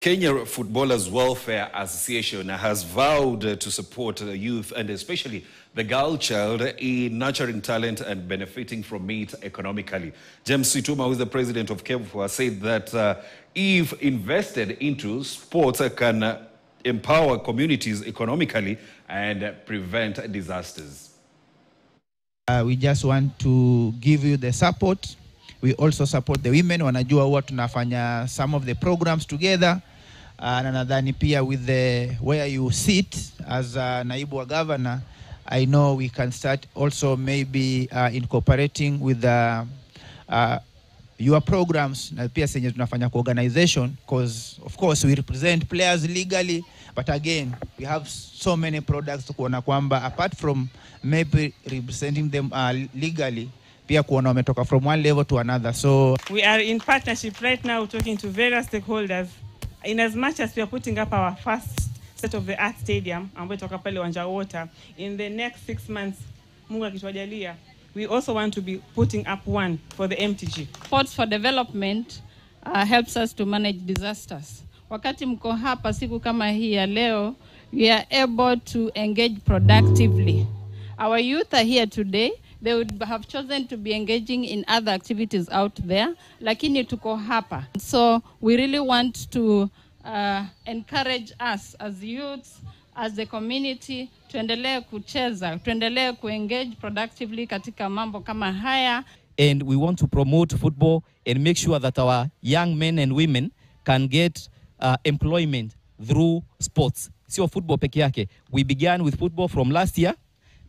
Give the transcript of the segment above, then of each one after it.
Kenya Footballers Welfare Association has vowed to support youth and especially the girl child in nurturing talent and benefiting from it economically. James Situma, who is the president of KEFWA, said that if invested into, sports can empower communities economically and prevent disasters. We just want to give you the support. We also support the women. Wanajua huwa tunafanya some of the programs together. Na nadhani pia with the where you sit as a naibu wa governor, I know we can start also maybe incorporating with your programs na pia senye tunafanya kwa organization, because of course we represent players legally, but again we have so many products to kuona kwamba apart from maybe representing them legally, pia kuona wametoka from one level to another. So we are in partnership right now talking to various stakeholders in as much as we are putting up our first state-of-the-art stadium ambayo toka pale Wanja Water in the next 6 months, Mungu akitujalia, we also want to be putting up one for the MTG. Sports for development helps us to manage disasters. Wakati mko hapa siku kama hii ya leo, we are able to engage productively. Our youth are here today. They would have chosen to be engaging in other activities out there, lakini tuko hapa. So we really want to encourage us as youths, as the community, tuendelee kucheza, tuendelee kuengage productively katika mambo kama haya. And we want to promote football and make sure that our young men and women can get employment through sports. Sio football peke yake. We began with football from last year,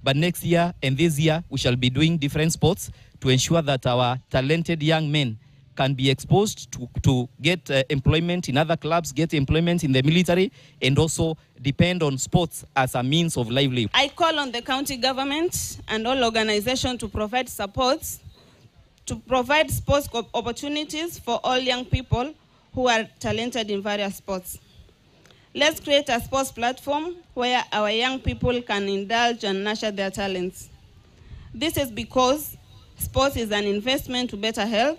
but next year and this year we shall be doing different sports to ensure that our talented young men can be exposed to get employment in other clubs, get employment in the military, and also depend on sports as a means of livelihood. I call on the county government and all organizations to provide supports, to provide sports opportunities for all young people who are talented in various sports. Let's create a sports platform where our young people can indulge and nurture their talents. This is because sports is an investment to better health,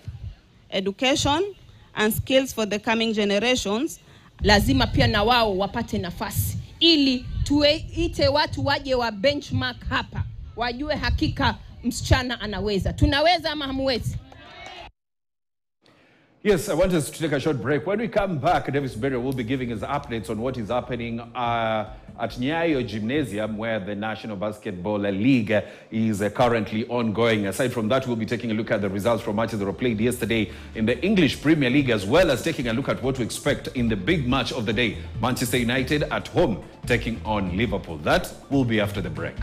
education, and skills for the coming generations. Lazima pia na wao wapate nafasi ili tuite watu waje wa benchmark hapa, wajue hakika msichana anaweza. Tunaweza ama hamwezi? Yes, I want us to take a short break. When we come back, Davis Berry will be giving us updates on what is happening at Nyayo Gymnasium, where the National Basketball League is currently ongoing. Aside from that, we'll be taking a look at the results from matches that were played yesterday in the English Premier League, as well as taking a look at what to expect in the big match of the day. Manchester United at home taking on Liverpool. That will be after the break.